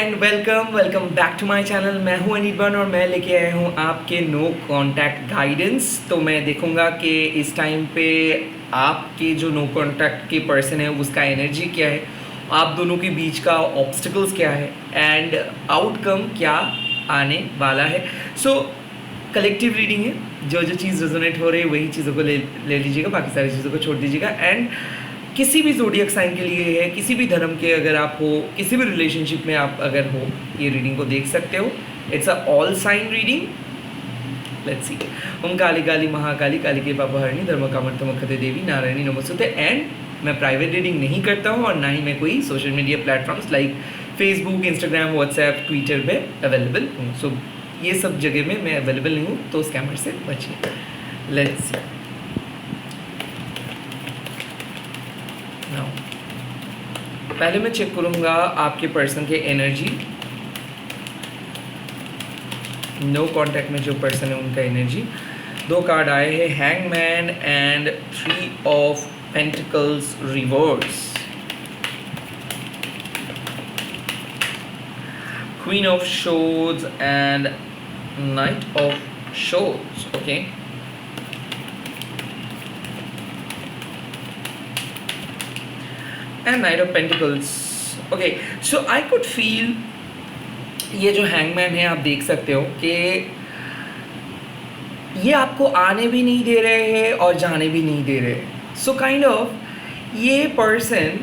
And welcome back to my channel. मैं हूं अनिर्बान और मैं लेके आया हूं आपके नो कांटेक्ट गाइडेंस। तो मैं देखूंगा कि इस टाइम पे आपके जो नो कांटेक्ट के पर्सन है उसका एनर्जी क्या है, आप दोनों के बीच का ऑब्स्टिकल्स क्या है एंड आउटकम क्या आने वाला है। सो कलेक्टिव रीडिंग है, जो जो चीज़ रेजोनेट हो रही है वही चीज़ों को ले लीजिएगा, बाकी सारी चीज़ों को छोड़ दीजिएगा। एंड किसी भी ज़ोडिएक साइन के लिए है, किसी भी धर्म के अगर आप हो, किसी भी रिलेशनशिप में आप अगर हो, ये रीडिंग को देख सकते हो। It's a all sign reading. Let's see. Om Kali Kali Mahakali Kali के पापहरणी धर्म कामर्थमखते देवी नारायणी नमोस्तुते। एंड मैं प्राइवेट रीडिंग नहीं करता हूँ और ना ही मैं कोई social media platforms like Facebook, Instagram, WhatsApp, Twitter पे अवेलेबल हूँ। सो ये सब जगह में मैं अवेलेबल नहीं हूँ, तो स्कैमर से बचिए। Let's see. पहले मैं चेक करूंगा आपके पर्सन के एनर्जी, नो कांटेक्ट में जो पर्सन है उनका एनर्जी। दो कार्ड आए हैं, hangman and 3 of pentacles reverse, queen of shores and knight of shores. Okay, and knight of pentacles. Okay, so I could feel ये जो हैंगमैन है, आप देख सकते हो कि ये आपको आने भी नहीं दे रहे हैं और जाने भी नहीं दे रहे। सो काइंड ऑफ ये पर्सन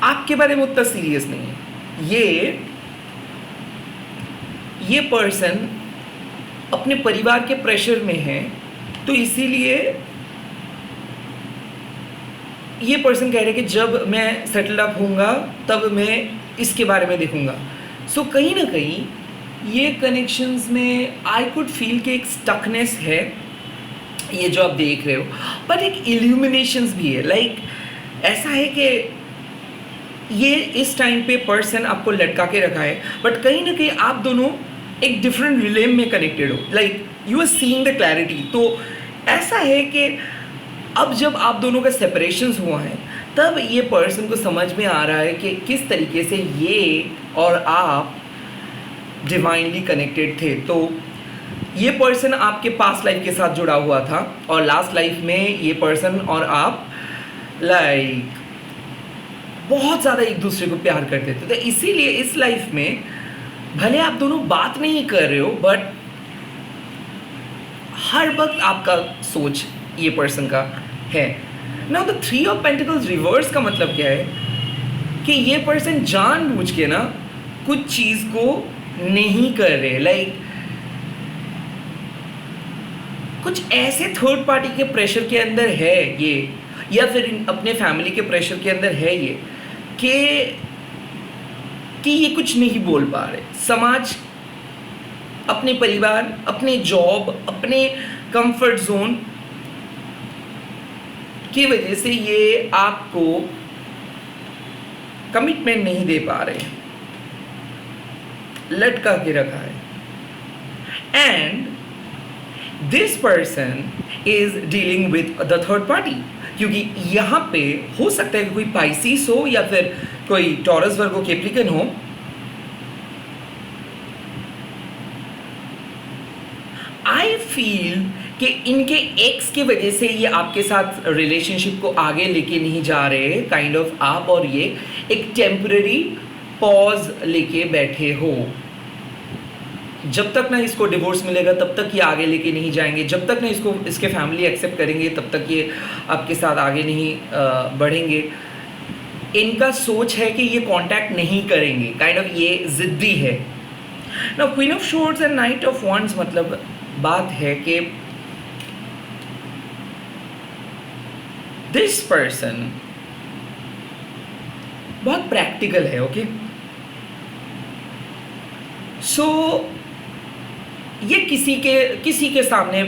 आपके बारे में उतना सीरियस नहीं है। ये पर्सन अपने परिवार के प्रेशर में है, तो इसीलिए ये पर्सन कह रहे हैं कि जब मैं सेटल्ड अप होऊंगा तब मैं इसके बारे में देखूंगा। सो कहीं ना कहीं ये कनेक्शंस में आई कुड फील कि एक स्टकनेस है, ये जो आप देख रहे हो, बट एक इल्यूमिनेशंस भी है। लाइक ऐसा है कि ये इस टाइम पे पर्सन आपको लटका के रखा है, बट कहीं ना कहीं आप दोनों एक डिफरेंट रिलेम में कनेक्टेड हो। Like you are seeing the clarity. तो ऐसा है कि अब जब आप दोनों का सेपरेशंस हुआ है, तब ये पर्सन को समझ में आ रहा है कि किस तरीके से ये और आप डिवाइनली कनेक्टेड थे। तो ये पर्सन आपके पास्ट लाइफ के साथ जुड़ा हुआ था और लास्ट लाइफ में ये पर्सन और आप लाइक बहुत ज़्यादा एक दूसरे को प्यार करते थे। तो इसीलिए इस लाइफ में भले आप दोनों बात नहीं कर रहे हो, बट हर वक्त आपका सोच ये पर्सन का है। Now the 3 of pentacles reverse का मतलब क्या है कि ये पर्सन जानबूझ के ना कुछ चीज़ को नहीं कर रहे। लाइक कुछ ऐसे थर्ड पार्टी के प्रेशर के अंदर है ये, या फिर अपने फैमिली के प्रेशर के अंदर है ये कि ये कुछ नहीं बोल पा रहे। समाज, अपने परिवार, अपने जॉब, अपने कंफर्ट जोन की वजह से ये आपको कमिटमेंट नहीं दे पा रहे, लटका के रखा है। And this person is dealing with the third party, क्योंकि यहाँ पे हो सकता है कि कोई पाइसिस हो या फिर कोई टॉरस वर्गो कैप्रिकन हो। आई फील कि इनके एक्स की वजह से ये आपके साथ रिलेशनशिप को आगे लेके नहीं जा रहे। काइंड ऑफ आप और ये एक टेम्पररी पॉज लेके बैठे हो। जब तक ना इसको डिवोर्स मिलेगा तब तक ये आगे लेके नहीं जाएंगे, जब तक ना इसको इसके फैमिली एक्सेप्ट करेंगे तब तक ये आपके साथ आगे नहीं बढ़ेंगे। इनका सोच है कि ये कांटेक्ट नहीं करेंगे, काइंड ऑफ ये जिद्दी है। ना queen of swords and knight of wands, मतलब बात है कि दिस पर्सन बहुत प्रैक्टिकल है। ओके, सो ये किसी के सामने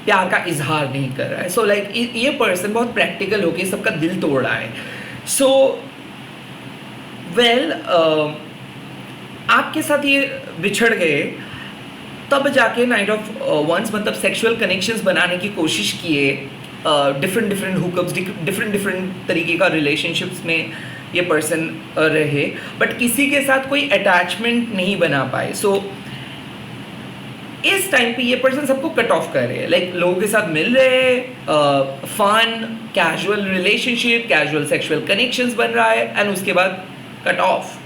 प्यार का इजहार नहीं कर रहा है। सो लाइक ये पर्सन बहुत प्रैक्टिकल होके सबका दिल तोड़ रहा है। सो वेल आपके साथ ये बिछड़ गए, तब जाके नाइट ऑफ वंस मतलब सेक्सुअल कनेक्शंस बनाने की कोशिश किए, डिफरेंट हुकअप्स, डिफरेंट तरीके का रिलेशनशिप्स में ये पर्सन रहे, बट किसी के साथ कोई अटैचमेंट नहीं बना पाए. सो इस टाइम पे ये पर्सन सबको कट ऑफ कर रहे हैं, लाइक लोगों के साथ मिल रहे हैं, fun casual relationship, casual sexual connections बन रहा है, एंड उसके बाद कट ऑफ.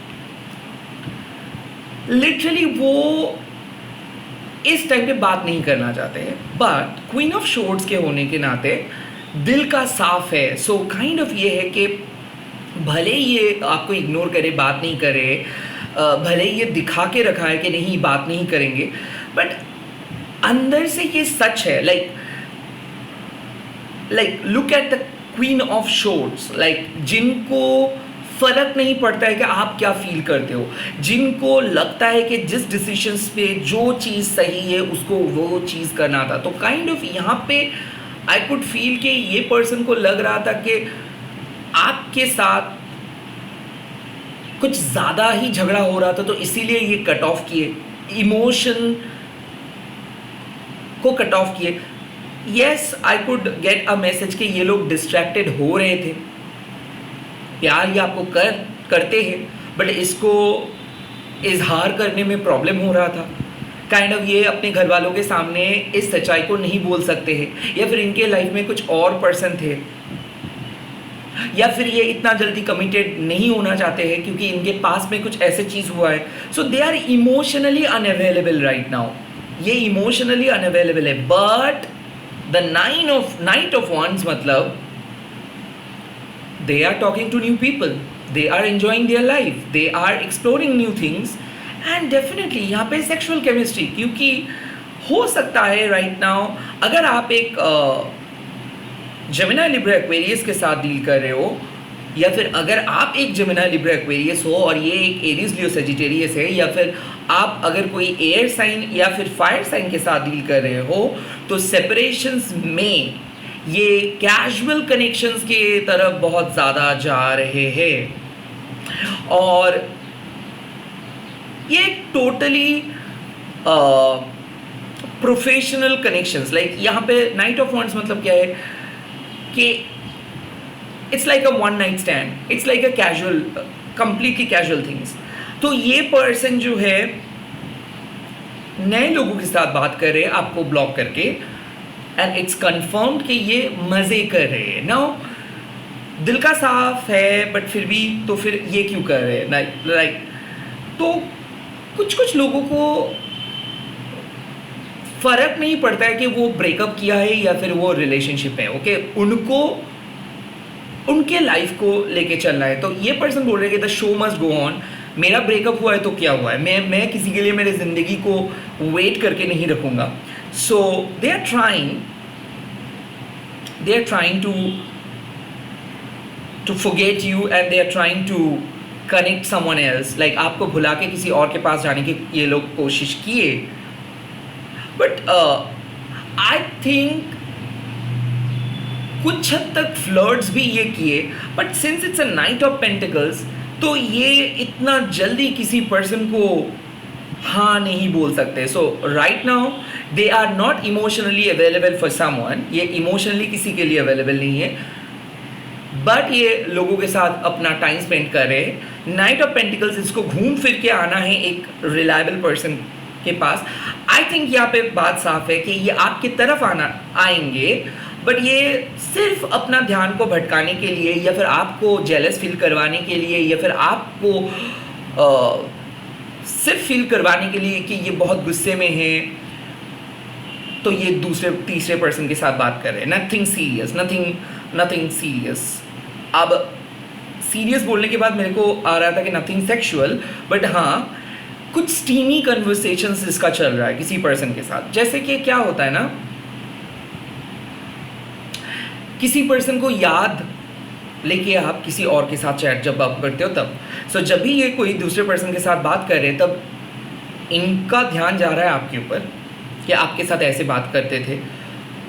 लिटरली वो इस टाइम पे बात नहीं करना चाहते हैं, बट क्वीन ऑफ शोर्ड्स के होने के नाते दिल का साफ है. सो काइंड ऑफ ये है कि भले ये आपको इग्नोर करे, बात नहीं करे, भले ये दिखा के रखा है कि नहीं बात नहीं करेंगे, बट अंदर से ये सच है. Like look at the queen of swords, like जिनको फर्क नहीं पड़ता है कि आप क्या फील करते हो, जिनको लगता है कि जिस डिसीजंस पे जो चीज़ सही है उसको वो चीज़ करना था. तो काइंड ऑफ यहाँ पे आई कुड फील कि ये पर्सन को लग रहा था कि आपके साथ कुछ ज़्यादा ही झगड़ा हो रहा था, तो इसीलिए ये कट ऑफ किए, इमोशन को कट ऑफ किए. Yes, I could get a message कि ये लोग डिस्ट्रैक्टेड हो रहे थे, प्यार ये आपको करते हैं, बट इसको इजहार करने में प्रॉब्लम हो रहा था. काइंड ऑफ ये अपने घर वालों के सामने इस सच्चाई को नहीं बोल सकते हैं, या फिर इनके लाइफ में कुछ और पर्सन थे, या फिर ये इतना जल्दी कमिटेड नहीं होना चाहते हैं क्योंकि इनके पास में कुछ ऐसे चीज़ हुआ है. So they are emotionally unavailable right now. ये इमोशनली अनअवेलेबल है, but the knight of wands मतलब they are talking to new people, they are enjoying their life, they are exploring new things, and definitely यहाँ पे sexual chemistry, क्योंकि हो सकता है right now अगर आप एक Gemini Libra Aquarius के साथ डील कर रहे हो, या फिर अगर आप एक Gemini Libra Aquarius हो और ये एक Aries Leo Sagittarius है, या फिर आप अगर कोई एयर साइन या फिर फायर साइन के साथ डील कर रहे हो, तो सेपरेशंस में ये कैजुअल कनेक्शंस के तरफ बहुत ज़्यादा जा रहे हैं. और ये टोटली प्रोफेशनल कनेक्शंस, लाइक यहाँ पे नाइट ऑफ वंड्स मतलब क्या है कि it's like a one night stand, it's like a casual, completely casual things. तो ये पर्सन जो है नए लोगों के साथ बात कर रहे हैं आपको ब्लॉक करके, एंड इट्स कन्फर्म्ड कि ये मज़े कर रहे हैं. नाउ दिल का साफ है, बट फिर भी तो फिर ये क्यों कर रहे हैं, राइट. तो कुछ लोगों को फ़र्क नहीं पड़ता है कि वो ब्रेकअप किया है या फिर वो रिलेशनशिप है, ओके. उनको उनके लाइफ को लेके चलना है. तो ये पर्सन बोल रहे हैं कि the show must go on. मेरा ब्रेकअप हुआ है तो क्या हुआ है, मैं किसी के लिए मेरी ज़िंदगी को वेट करके नहीं रखूँगा. So they are trying to forget you, and they are trying to connect someone else. Like आपको भुला के किसी और के पास जाने की ये लोग कोशिश किए, but I think कुछ हद तक फ्लर्ट्स भी ये किए, but since it's a Knight of Pentacles, तो ये इतना जल्दी किसी पर्सन को हाँ नहीं बोल सकते. So right now they are not emotionally available for someone. ये इमोशनली किसी के लिए अवेलेबल नहीं है, बट ये लोगों के साथ अपना टाइम स्पेंड कर रहे हैं. नाइट ऑफ पेंटिकल्स, इसको घूम फिर के आना है एक रिलायबल पर्सन के पास. आई थिंक यहाँ पे बात साफ है कि ये आपकी तरफ आएंगे, बट ये सिर्फ अपना ध्यान को भटकाने के लिए, या फिर आपको जेलस फील करवाने के लिए, या फिर आपको सिर्फ फील करवाने के लिए कि ये बहुत गुस्से में है, तो ये तीसरे पर्सन के साथ बात कर रहे हैं. Nothing serious, nothing serious. अब सीरियस बोलने के बाद मेरे को आ रहा था कि नथिंग सेक्सुअल, बट हाँ कुछ स्टीमी कन्वर्सेशंस इसका चल रहा है किसी पर्सन के साथ. जैसे कि क्या होता है ना, किसी पर्सन को याद लेके आप किसी और के साथ चैट जब आप करते हो तब, सो जब भी ये कोई दूसरे पर्सन के साथ बात कर रहे हैं, तब इनका ध्यान जा रहा है आपके ऊपर कि आपके साथ ऐसे बात करते थे,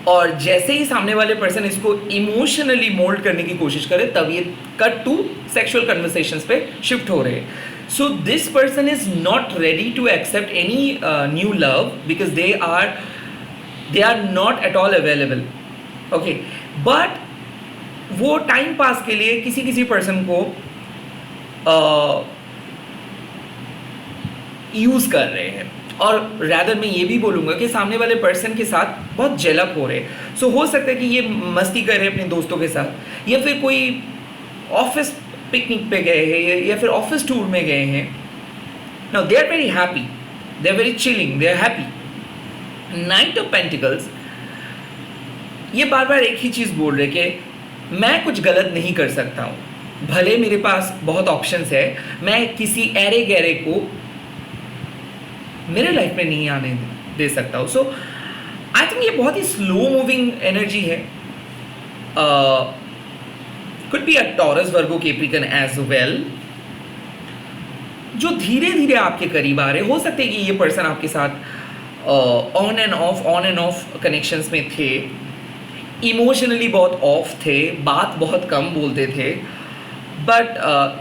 और जैसे ही सामने वाले पर्सन इसको इमोशनली मोल्ड करने की कोशिश करे, तब ये कट टू सेक्सुअल कन्वर्सेशंस पे शिफ्ट हो रहे हैं. So this person is not ready to accept any new love, because they are not at all available, okay. But वो टाइम पास के लिए किसी पर्सन को यूज़ कर रहे हैं, और रैदर मैं ये भी बोलूँगा कि सामने वाले पर्सन के साथ बहुत जेलअप हो रहे हैं। सो हो सकता है कि ये मस्ती कर रहे हैं अपने दोस्तों के साथ, या फिर कोई ऑफिस पिकनिक पे गए हैं, या फिर ऑफिस टूर में गए हैं। Now they are very happy, they are very chilling, they are happy. Knight of pentacles ये बार बार एक ही चीज़ बोल रहे कि मैं कुछ गलत नहीं कर सकता हूँ, भले मेरे पास बहुत ऑप्शंस है, मैं किसी ऐरे गैरे को मेरे लाइफ में नहीं आने दे सकता हूँ। सो आई थिंक ये बहुत ही स्लो मूविंग एनर्जी है। Could be a Taurus, Virgo, Capricorn as well, जो धीरे धीरे आपके करीब आ रहे। हो सकते हैं कि ये पर्सन आपके साथ ऑन एंड ऑफ कनेक्शंस में थे, इमोशनली बहुत ऑफ थे, बात बहुत कम बोलते थे, बट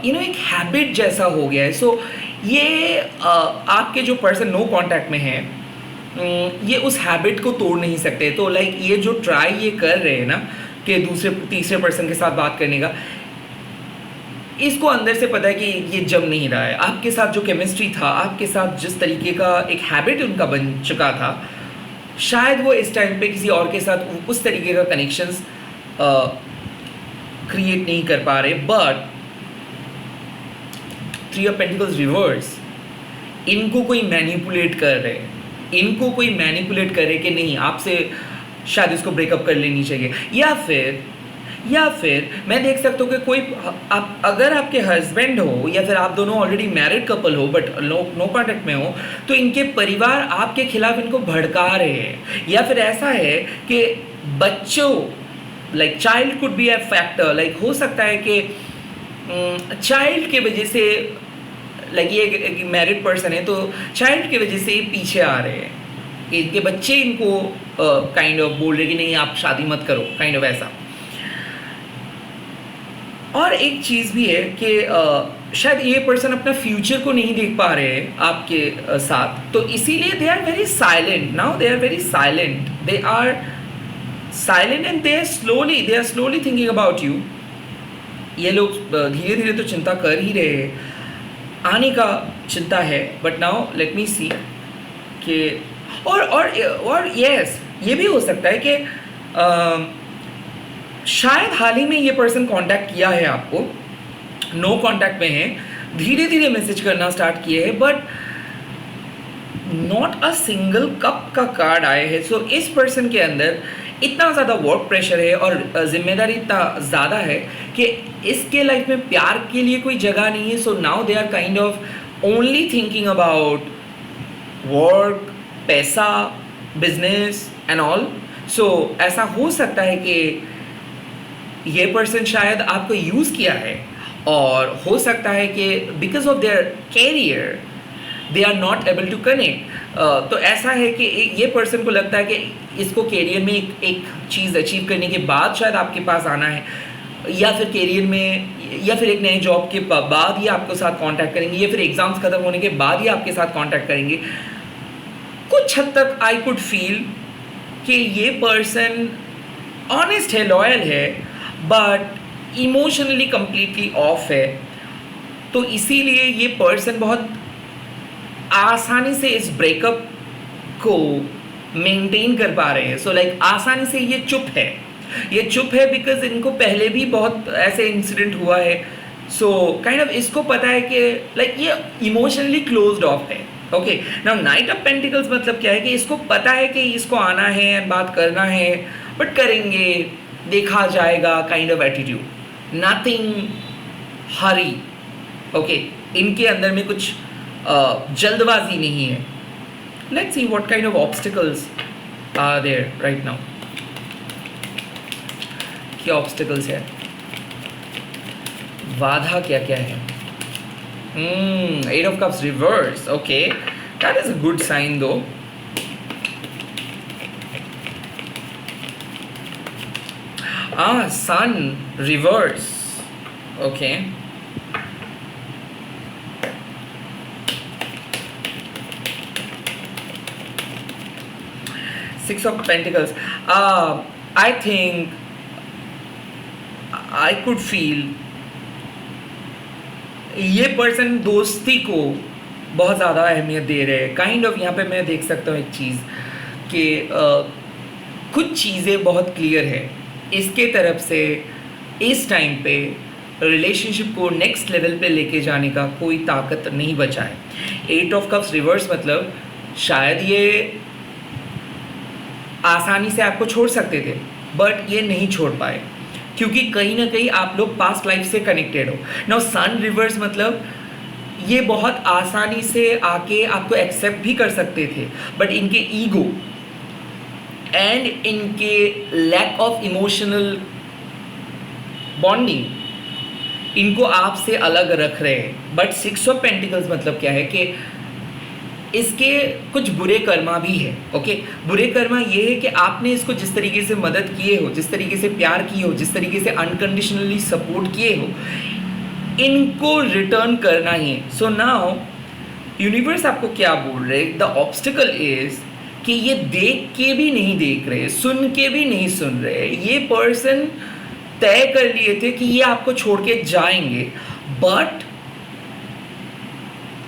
एक हैबिट जैसा हो गया है। सो ये आपके जो पर्सन नो कांटेक्ट में है, ये उस हैबिट को तोड़ नहीं सकते। तो लाइक ये जो ट्राई ये कर रहे हैं ना कि दूसरे तीसरे पर्सन के साथ बात करने का, इसको अंदर से पता है कि ये जम नहीं रहा है। आपके साथ जो केमिस्ट्री था, आपके साथ जिस तरीके का एक हैबिट उनका बन चुका था, शायद वो इस टाइम पे किसी और के साथ उस तरीके का कनेक्शंस क्रिएट नहीं कर पा रहे। But three of pentacles reverse, इनको कोई मैनिपुलेट कर रहे हैं, इनको कोई मैनिपुलेट करे कि नहीं आपसे शायद इसको ब्रेकअप कर लेनी चाहिए, या फिर मैं देख सकता हूँ कि कोई आप अगर आपके हस्बैंड हो या फिर आप दोनों ऑलरेडी मैरिड कपल हो बट नो कॉन्टेक्ट में हो, तो इनके परिवार आपके खिलाफ इनको भड़का रहे हैं। या फिर ऐसा है कि बच्चों, like child could be a factor, like हो सकता है कि चाइल्ड के वजह से, लाइक ये एक मैरिड पर्सन है तो चाइल्ड की वजह से पीछे आ रहे हैं कि इनके बच्चे इनको काइंड ऑफ बोल रहे कि नहीं आप शादी मत करो, काइंड ऑफ ऐसा। और एक चीज़ भी है कि शायद ये पर्सन अपना फ्यूचर को नहीं देख पा रहे हैं आपके साथ, तो इसीलिए they are very silent now, they are very silent, they are silent and they are slowly thinking about you. ये लोग धीरे धीरे तो चिंता कर ही रहे हैं, आने का चिंता है, बट नाउ लेट मी सी कि और यस ये भी हो सकता है कि शायद हाल ही में ये पर्सन कांटेक्ट किया है आपको, नो कांटेक्ट में है, धीरे धीरे मैसेज करना स्टार्ट किए हैं, but not a single cup का कार्ड आए हैं। सो इस पर्सन के अंदर इतना ज़्यादा वर्क प्रेशर है और जिम्मेदारी इतना ज़्यादा है कि इसके लाइफ में प्यार के लिए कोई जगह नहीं है। So now they are kind of only thinking about work, पैसा, बिजनेस एंड ऑल। सो ऐसा हो सकता है कि ये पर्सन शायद आपको यूज़ किया है, और हो सकता है कि because of their career they are not able to connect. तो ऐसा है कि ये पर्सन को लगता है कि इसको कैरियर में एक चीज़ अचीव करने के बाद शायद आपके पास आना है, या फिर कैरियर में, या फिर एक नए जॉब के बाद ही आपके साथ कांटेक्ट करेंगे, या फिर एग्ज़ाम्स ख़त्म होने के बाद ही आपके साथ कांटेक्ट करेंगे। कुछ हद तक आई कुड फील कि ये पर्सन ऑनेस्ट है, लॉयल है, बट इमोशनली कम्प्लीटली ऑफ है। तो इसीलिए ये पर्सन बहुत आसानी से इस ब्रेकअप को मेंटेन कर पा रहे हैं। सो लाइक आसानी से ये चुप है बिकॉज इनको पहले भी बहुत ऐसे इंसिडेंट हुआ है। सो काइंड ऑफ इसको पता है कि लाइक ये इमोशनली क्लोज्ड ऑफ है। Okay, now night of pentacles मतलब क्या है कि इसको पता है कि इसको आना है, बात करना है, बट करेंगे, देखा जाएगा kind of attitude, nothing hurry. Okay, इनके अंदर में कुछ जल्दबाजी नहीं है। Let's see what kind of obstacles are there right now. क्या ऑब्स्टिकल्स है, बाधा क्या क्या है? Eight of cups reverse. Okay, that is a good sign though. Sun reverse. Okay. Six of Pentacles. I think I could feel ये person दोस्ती को बहुत ज़्यादा अहमियत दे रहे हैं। काइंड ऑफ यहाँ पे मैं देख सकता हूँ एक चीज़ कि कुछ चीज़ें बहुत क्लियर है इसके तरफ से। इस टाइम पे रिलेशनशिप को नेक्स्ट लेवल पे लेके जाने का कोई ताकत नहीं बचा है। 8 ऑफ कप्स रिवर्स मतलब शायद ये आसानी से आपको छोड़ सकते थे, बट ये नहीं छोड़ पाए क्योंकि कहीं ना कहीं आप लोग पास्ट लाइफ से कनेक्टेड हो। नाउ सन रिवर्स मतलब ये बहुत आसानी से आके आपको एक्सेप्ट भी कर सकते थे, बट इनके ईगो एंड इनके लैक ऑफ इमोशनल बॉन्डिंग इनको आपसे अलग रख रहे हैं। बट 6 ऑफ पेंटिकल्स मतलब क्या है कि इसके कुछ बुरे कर्मा भी है। ओके, बुरे कर्मा ये है कि आपने इसको जिस तरीके से मदद किए हो, जिस तरीके से प्यार किए हो, जिस तरीके से अनकंडीशनली सपोर्ट किए हो, इनको रिटर्न करना ही है। सो नाउ यूनिवर्स आपको क्या बोल रहे हैं? द ऑब्स्टिकल इज कि ये देख के भी नहीं देख रहे, सुन के भी नहीं सुन रहे। ये पर्सन तय कर लिए थे कि ये आपको छोड़ के जाएंगे, बट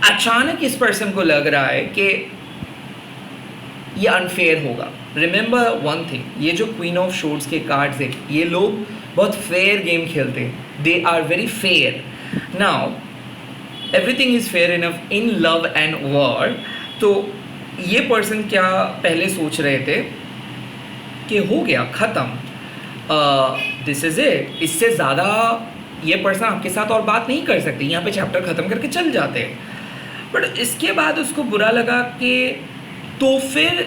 अचानक इस पर्सन को लग रहा है कि ये अनफेयर होगा। रिमेंबर वन थिंग, ये जो क्वीन ऑफ शोर्ड्स के कार्ड्स है, ये लोग बहुत फेयर गेम खेलते हैं। They are very fair. Now everything is fair enough in love and war. तो ये पर्सन क्या पहले सोच रहे थे कि हो गया ख़त्म, दिस इज़ इट, इससे ज़्यादा ये पर्सन आपके साथ और बात नहीं कर सकते, यहाँ पे चैप्टर ख़त्म करके चल जाते हैं। बट इसके बाद उसको बुरा लगा कि तो फिर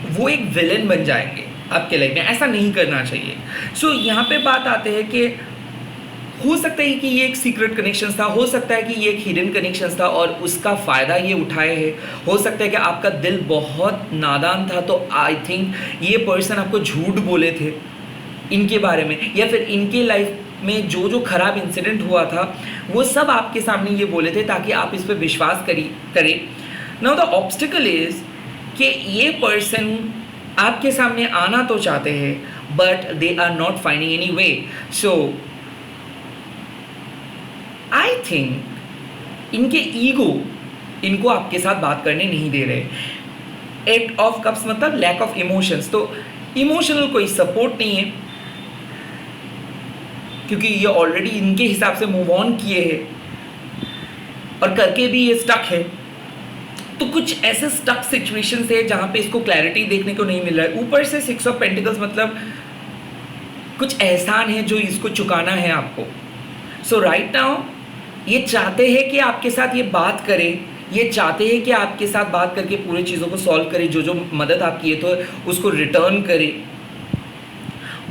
वो एक विलन बन जाएंगे आपके लाइफ में, ऐसा नहीं करना चाहिए। सो यहाँ पे बात आते हैं कि हो सकता है कि ये एक सीक्रेट कनेक्शन था, हो सकता है कि ये एक हिडन कनेक्शन था और उसका फ़ायदा ये उठाए है। हो सकता है कि आपका दिल बहुत नादान था, तो आई थिंक ये पर्सन आपको झूठ बोले थे इनके बारे में, या फिर इनके लाइफ में जो जो खराब इंसिडेंट हुआ था वो सब आपके सामने ये बोले थे ताकि आप इस पर विश्वास करें। नाउ द ऑब्स्टिकल इज कि ये पर्सन आपके सामने आना तो चाहते हैं, but they are not finding any way. So I think इनके ईगो इनको आपके साथ बात करने नहीं दे रहे। 8 ऑफ कप्स मतलब लैक ऑफ इमोशंस, तो इमोशनल कोई सपोर्ट नहीं है क्योंकि ये ऑलरेडी इनके हिसाब से मूव ऑन किए हैं और करके भी ये स्टक है। तो कुछ ऐसे स्टक सिचुएशंस है जहाँ पे इसको क्लैरिटी देखने को नहीं मिल रहा है। ऊपर से 6 ऑफ पेंटिकल्स मतलब कुछ एहसान है जो इसको चुकाना है आपको। सो राइट नाउ ये चाहते हैं कि आपके साथ ये बात करे, ये चाहते हैं कि आपके साथ बात करके पूरी चीज़ों को सॉल्व करे, जो जो मदद आप किए तो उसको रिटर्न करे,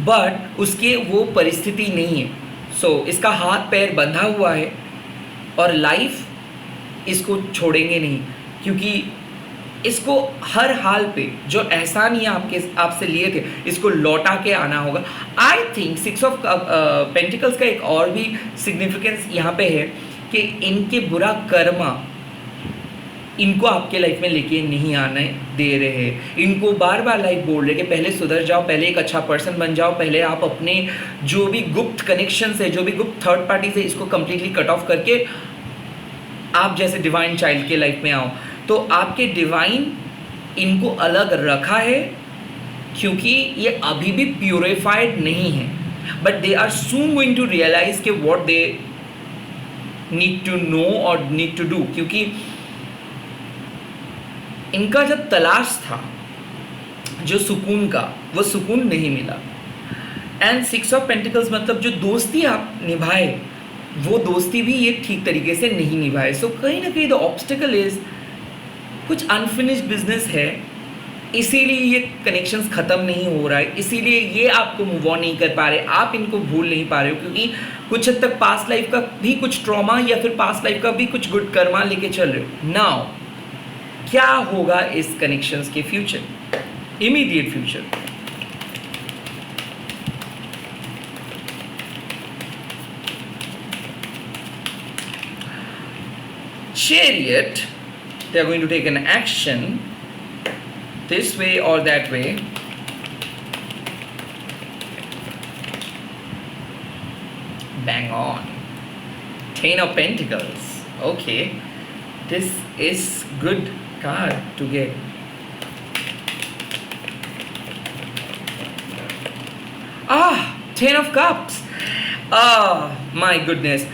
बट उसके वो परिस्थिति नहीं है। सो इसका हाथ पैर बंधा हुआ है और लाइफ इसको छोड़ेंगे नहीं, क्योंकि इसको हर हाल पे जो एहसान ये आपसे लिए थे इसको लौटा के आना होगा। आई थिंक 6 ऑफ पेंटिकल्स का एक और भी सिग्निफिकेंस यहाँ पे है कि इनके बुरा कर्मा इनको आपके लाइफ में लेके नहीं आने दे रहे हैं। इनको बार बार लाइफ बोल रहे कि पहले सुधर जाओ, पहले एक अच्छा पर्सन बन जाओ, पहले आप अपने जो भी गुप्त कनेक्शंस है, जो भी गुप्त थर्ड पार्टी से, इसको कम्प्लीटली कट ऑफ करके आप जैसे डिवाइन चाइल्ड के लाइफ में आओ। तो आपके डिवाइन इनको अलग रखा है क्योंकि ये अभी भी प्योरीफाइड नहीं है, but they are soon going to realise के what they need to know और नीड टू डू, क्योंकि इनका जब तलाश था जो सुकून का, वो सुकून नहीं मिला। एंड 6 ऑफ पेंटिकल्स मतलब जो दोस्ती आप निभाए वो दोस्ती भी ये ठीक तरीके से नहीं निभाए। सो कहीं ना कहीं द ऑब्स्टिकल इज कुछ अनफिनिश्ड बिजनेस है, इसीलिए ये कनेक्शंस ख़त्म नहीं हो रहा है, इसीलिए ये आपको मूव ऑन नहीं कर पा रहे, आप इनको भूल नहीं पा रहे हो, क्योंकि कुछ हद तक पास्ट लाइफ का भी कुछ ट्रॉमा या फिर पास्ट लाइफ का भी कुछ गुड कर्मा लेके चल रहे हो। नाउ क्या होगा इस कनेक्शंस के future, immediate future? Chariot, they are going to take an action this way or that way. Bang on. Ten of Pentacles. Okay, this is good card to get. Ten of Cups. My goodness.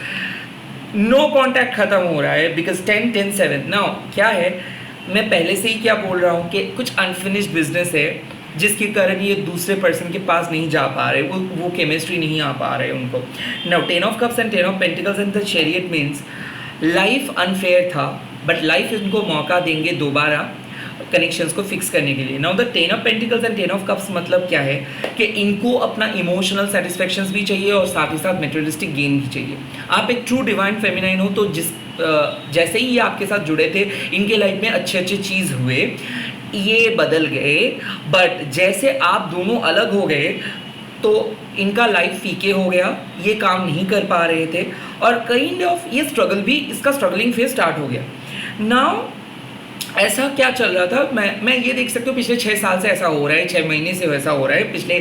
No contact खत्म हो रहा है because 10-10-7 now क्या है, मैं पहले से ही क्या बोल रहा हूँ कि कुछ अनफिनिश्ड बिजनेस है जिसके कारण ये दूसरे पर्सन के पास नहीं जा पा रहे, वो केमिस्ट्री नहीं आ पा रहे उनको. Now 10 of cups and 10 of pentacles and the chariot means life unfair था बट लाइफ इनको मौका देंगे दोबारा कनेक्शंस को फिक्स करने के लिए. Now the 10 of pentacles and 10 of cups मतलब क्या है कि इनको अपना इमोशनल सेटिस्फेक्शंस भी चाहिए और साथ ही साथ मेटेरियलिस्टिक गेन भी चाहिए. आप एक ट्रू डिवाइन फेमिनाइन हो तो जैसे ही ये आपके साथ जुड़े थे इनके लाइफ में अच्छे अच्छे चीज़ हुए, ये बदल गए, बट जैसे आप दोनों अलग हो गए तो इनका लाइफ फीके हो गया, ये काम नहीं कर पा रहे थे और काइंड ऑफ ये स्ट्रगल भी, इसका स्ट्रगलिंग फेज स्टार्ट हो गया. नाउ ऐसा क्या चल रहा था, मैं ये देख सकती हूँ पिछले 6 साल से ऐसा हो रहा है, 6 महीने से ऐसा हो रहा है, पिछले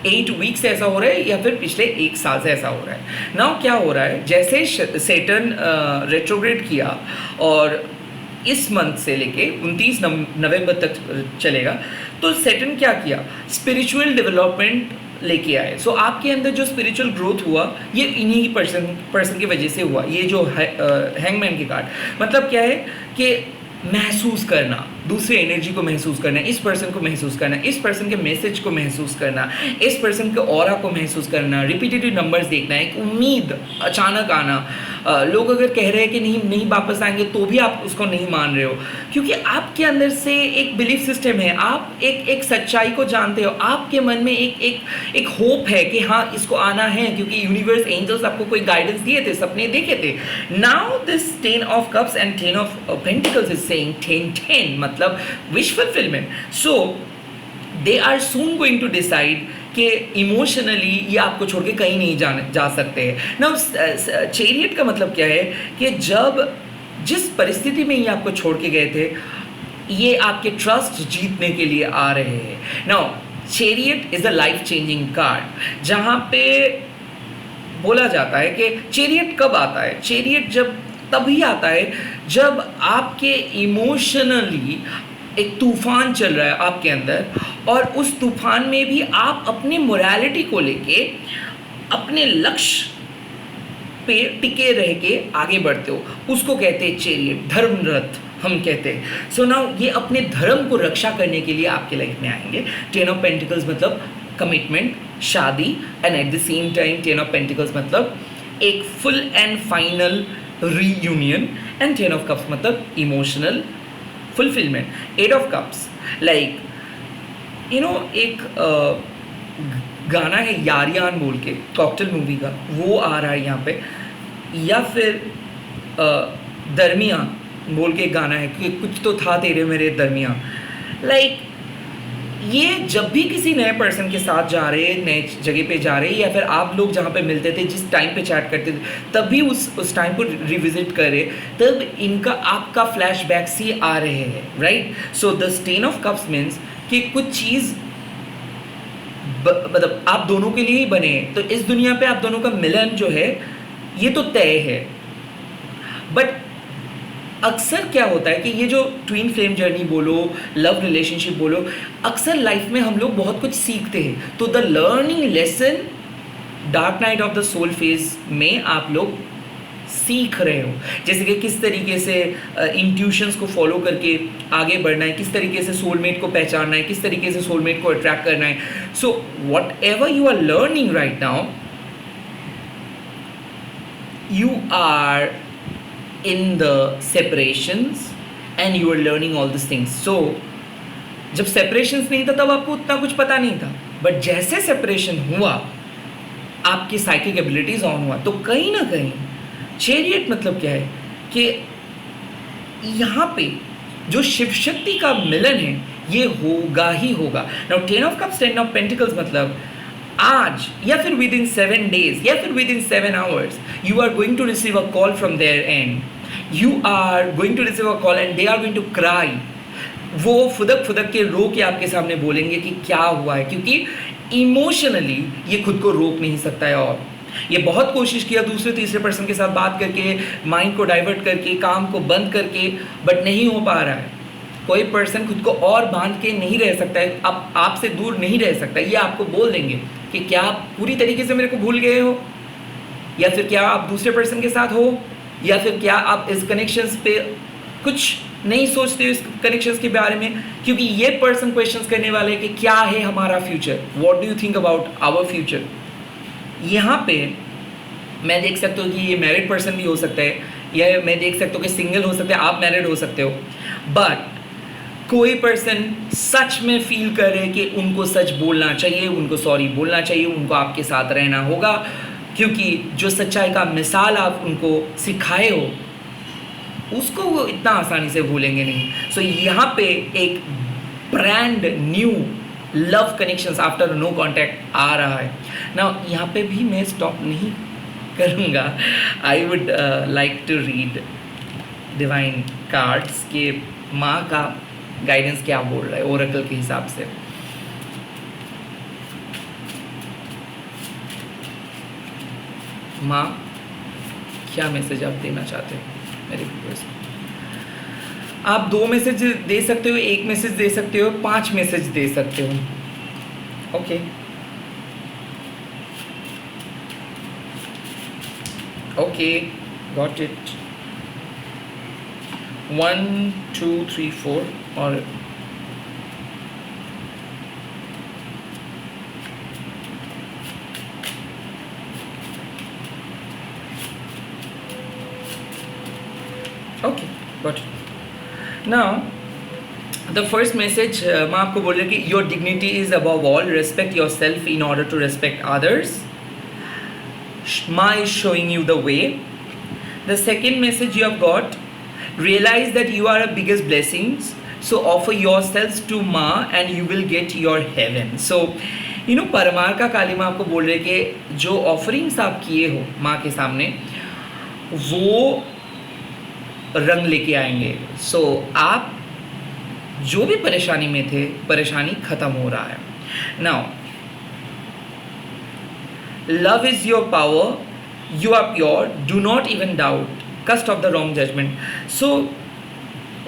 8 वीक से ऐसा हो रहा है या फिर पिछले 1 साल से ऐसा हो रहा है. नाउ क्या हो रहा है, जैसे सैटर्न रेट्रोग्रेड किया और इस मंथ से लेके 29 नवंबर तक चलेगा, तो सैटर्न क्या किया, स्पिरिचुअल डेवलपमेंट लेके आए. सो आपके अंदर जो स्पिरिचुअल ग्रोथ हुआ ये इन्हीं पर्सन की वजह से हुआ. ये जो हैंगमैन की कार्ड मतलब क्या है कि महसूस करना, दूसरे एनर्जी को महसूस करना, इस पर्सन को महसूस करना, इस पर्सन के मैसेज को महसूस करना, इस पर्सन के ऑरा को महसूस करना, रिपीटेटिव नंबर्स देखना, एक उम्मीद अचानक आना. लोग अगर कह रहे हैं कि नहीं वापस आएंगे तो भी आप उसको नहीं मान रहे हो क्योंकि आपके अंदर से एक बिलीफ सिस्टम है, आप एक सच्चाई को जानते हो, आपके मन में एक होप है कि हाँ इसको आना है क्योंकि यूनिवर्स एंजल्स आपको कोई गाइडेंस दिए थे, सपने देखे थे. Now this 10 of cups and 10 of pentacles is saying 10-10 मतलब wish fulfilment. So they are soon going to decide कि इमोशनली ये आपको छोड़ के कहीं नहीं जा सकते हैं. नाउ चैरियट का मतलब क्या है कि जब जिस परिस्थिति में ये आपको छोड़ के गए थे ये आपके ट्रस्ट जीतने के लिए आ रहे हैं. Now chariot is a life changing card जहाँ पे बोला जाता है कि चैरियट कब आता है, चैरियट जब तभी आता है जब आपके इमोशनली एक तूफान चल रहा है आपके अंदर और उस तूफान में भी आप अपनी मोरालिटी को लेके अपने लक्ष्य पे टिके रह के आगे बढ़ते हो, उसको कहते हैं चैरियट, धर्मरथ हम कहते हैं. सो नाउ ये अपने धर्म को रक्षा करने के लिए आपके लाइफ में आएंगे. 10 ऑफ पेंटिकल्स मतलब कमिटमेंट, शादी and at the same time 10 of pentacles मतलब एक full and final reunion and 10 of cups मतलब emotional fulfilment. 8 of cups like you know एक गाना है यारियान बोल के कॉकटेल मूवी का, वो आ रहा है यहाँ पे, या फिर दरमिया बोल के गाना है कि कुछ तो था तेरे मेरे दरमिया. लाइक ये जब भी किसी नए पर्सन के साथ जा रहे हैं, नए जगह पे जा रहे हैं, या फिर आप लोग जहाँ पे मिलते थे, जिस टाइम पे चैट करते थे, तब भी उस टाइम को रिविजिट करें, तब इनका आपका फ्लैशबैक सी आ रहे हैं, right. So the 10 of cups means कि कुछ चीज़ मतलब आप दोनों के लिए ही बने हैं, तो इस दुनिया पे आप दोनों का मिलन जो है ये तो तय है. बट अक्सर क्या होता है कि ये जो ट्विन फ्लेम जर्नी बोलो, लव रिलेशनशिप बोलो, अक्सर लाइफ में हम लोग बहुत कुछ सीखते हैं. तो the learning lesson dark night of the soul phase में आप लोग सीख रहे हो, जैसे कि किस तरीके से इंट्यूशंस को फॉलो करके आगे बढ़ना है, किस तरीके से सोलमेट को पहचानना है, किस तरीके से सोलमेट को अट्रैक्ट करना है. So whatever you are learning right now, you are in the separations and you are learning all these things. So जब separations नहीं था तब आपको उतना कुछ पता नहीं था, बट जैसे separation हुआ आपकी psychic abilities ऑन हुआ, तो कहीं ना कहीं चैरियट मतलब क्या है कि यहाँ पे जो शिव शक्ति का मिलन है ये होगा ही होगा. Now 10 of cups 10 of pentacles मतलब आज या फिर विद इन 7 days या फिर with in 7 hours you are going to receive a call from their end. You are going to receive a call and they are going to cry. वो फुदक फुदक के रो के आपके सामने बोलेंगे कि क्या हुआ है, क्योंकि इमोशनली ये खुद को रोक नहीं सकता है. और ये बहुत कोशिश किया दूसरे तीसरे पर्सन के साथ बात करके, माइंड को डाइवर्ट करके, काम को बंद करके, बट नहीं हो पा रहा है। कोई पर्सन खुद को और बांध के नहीं रह सकता है, अब आपसे दूर नहीं रह सकता। ये आपको बोल देंगे कि क्या आप पूरी तरीके से मेरे को भूल गए हो, या फिर क्या आप दूसरे पर्सन के साथ हो, या फिर क्या आप इस कनेक्शंस पे कुछ नहीं सोचते हो इस कनेक्शंस के बारे में। क्योंकि ये पर्सन क्वेश्चंस करने वाले हैं कि क्या है हमारा future, what do you think about our future. यहाँ पे मैं देख सकता हूँ कि ये मैरिड पर्सन भी हो सकता है, या मैं देख सकता हूँ कि सिंगल हो सकता है, आप मैरिड हो सकते हो। बट कोई पर्सन सच में फील कर रहे कि उनको सच बोलना चाहिए, उनको सॉरी बोलना चाहिए, उनको आपके साथ रहना होगा, क्योंकि जो सच्चाई का मिसाल आप उनको सिखाए हो उसको वो इतना आसानी से भूलेंगे नहीं। सो यहाँ पे एक brand new love connections after no contact आ रहा है ना। यहाँ पे भी मैं स्टॉप नहीं करूँगा। I would like to read divine cards के माँ का गाइडेंस क्या बोल रहा है ओरेकल के हिसाब से। माँ क्या मैसेज आप देना चाहते हैं मेरे व्यूअर्स को। आप 2 मैसेज दे सकते हो, 1 मैसेज दे सकते हो, 5 मैसेज दे सकते हो। Okay okay, got it. 1 2 3 4 और okay, got it. Now the first message मैं आपको बोल रही हूँ कि your dignity is above all, respect yourself in order to respect others. Ma is showing you the way. The second message you have got, realize that you are a biggest blessings, so offer yourselves to Ma and you will get your heaven. So you know Parmar का काली माँ आपको बोल रहे कि जो offerings आप किए हो माँ के सामने वो रंग लेके आएंगे। सो आप जो भी परेशानी में थे, परेशानी खत्म हो रहा है। Now love is your power, you are pure, do not even doubt, cast off the wrong judgment. So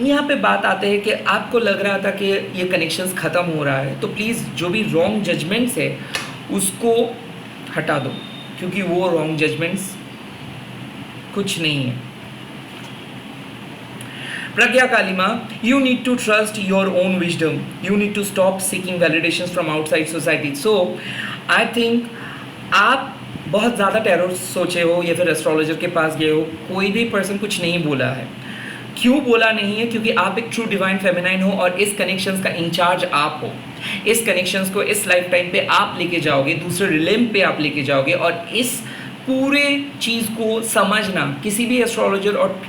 यहाँ पे बात आते हैं कि आपको लग रहा था कि ये कनेक्शंस ख़त्म हो रहा है, तो प्लीज़ जो भी रॉन्ग जजमेंट्स है उसको हटा दो, क्योंकि वो रॉन्ग जजमेंट्स कुछ नहीं है। प्रज्ञा कालिमा, you need to trust your own wisdom, you need to stop seeking validations from outside society. So I think आप बहुत ज़्यादा टैरो सोचे हो या फिर एस्ट्रोलॉजर के पास गए हो, कोई भी पर्सन कुछ नहीं बोला है। क्यों बोला नहीं है? क्योंकि आप एक ट्रू डिवाइन फेमिनाइन हो और इस कनेक्शंस का इंचार्ज आप हो। इस कनेक्शंस को इस लाइफ टाइम पे आप लेके जाओगे, दूसरे रिलेम पे आप लेके जाओगे, और इस पूरे चीज़ को समझना किसी भी एस्ट्रोलॉजर और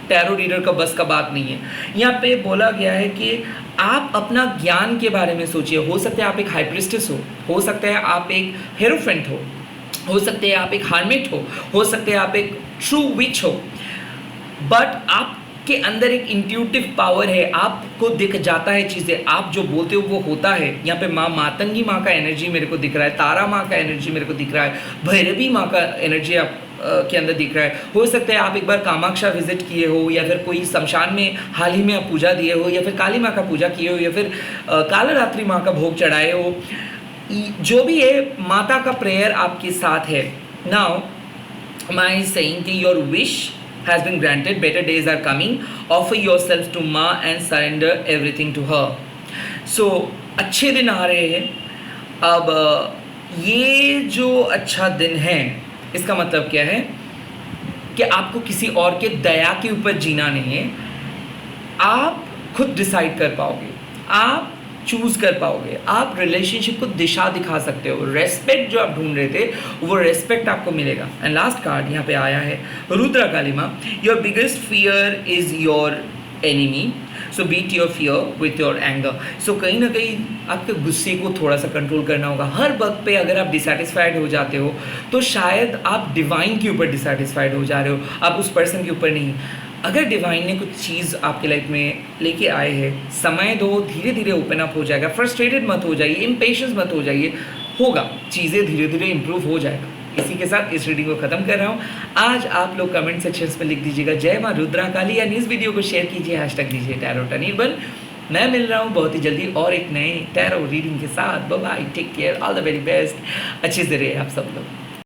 टैरो रीडर का बस का बात नहीं है। यहाँ पे बोला गया है कि आप अपना ज्ञान के बारे में सोचिए। हो सकता है आप एक हाइप्रिस्टेस हो सकता है आप एक हेरोफेंट हो सकते हैं आप एक हार्मिट हो सकते हैं आप एक ट्रू विच हो, बट आपके अंदर एक इंट्यूटिव पावर है, आपको दिख जाता है चीज़ें, आप जो बोलते हो वो होता है। यहाँ पे मातंगी माँ का एनर्जी मेरे को दिख रहा है, तारा माँ का एनर्जी मेरे को दिख रहा है, भैरवी माँ का एनर्जी आप के अंदर दिख रहा है। हो सकता है आप एक बार कामाक्षा विजिट किए हो, या फिर कोई शमशान में हाल ही में आप पूजा दिए हो, या फिर काली माँ का पूजा किए हो, या फिर कालरात्रि माँ का भोग चढ़ाए हो। जो भी है, माता का प्रेयर आपके साथ है। नाउ माँ इज सेइंग कि your wish has been granted, better days are coming, offer yourself to माँ and surrender everything to her. So अच्छे दिन आ रहे हैं। अब ये जो अच्छा दिन है, इसका मतलब क्या है कि आपको किसी और के दया के ऊपर जीना नहीं है। आप खुद डिसाइड कर पाओगे, आप चूज कर पाओगे, आप रिलेशनशिप को दिशा दिखा सकते हो। रेस्पेक्ट जो आप ढूंढ रहे थे वो रेस्पेक्ट आपको मिलेगा। एंड लास्ट कार्ड यहाँ पे आया है Rudra Kalima, your biggest fear is your enemy, so beat your fear with your anger. So कहीं ना कहीं आपके गुस्से को थोड़ा सा कंट्रोल करना होगा। हर वक्त पे अगर आप डिसैटिस्फाइड हो जाते हो तो शायद आप डिवाइन के ऊपर डिसैटिस्फाइड हो जा रहे हो, आप उस पर्सन के ऊपर नहीं। अगर डिवाइन ने कुछ चीज़ आपके लाइफ में लेके आए हैं, समय दो, धीरे धीरे ओपन अप हो जाएगा। फ्रस्ट्रेटेड मत हो जाइए, इम्पेशेंस मत हो जाइए, होगा, चीज़ें धीरे धीरे इम्प्रूव हो जाएगा। इसी के साथ इस रीडिंग को ख़त्म कर रहा हूँ। आज आप लोग कमेंट सेक्शंस में लिख दीजिएगा जय माँ रुद्रा काली, यानी इस वीडियो को शेयर कीजिए, हैशटैग दीजिए टैरोट अनिर्बन। मैं मिल रहा हूँ बहुत ही जल्दी और एक नए टैरो रीडिंग के साथ। Bye bye, take care, all the very best. अच्छे से रहिए आप सब लोग।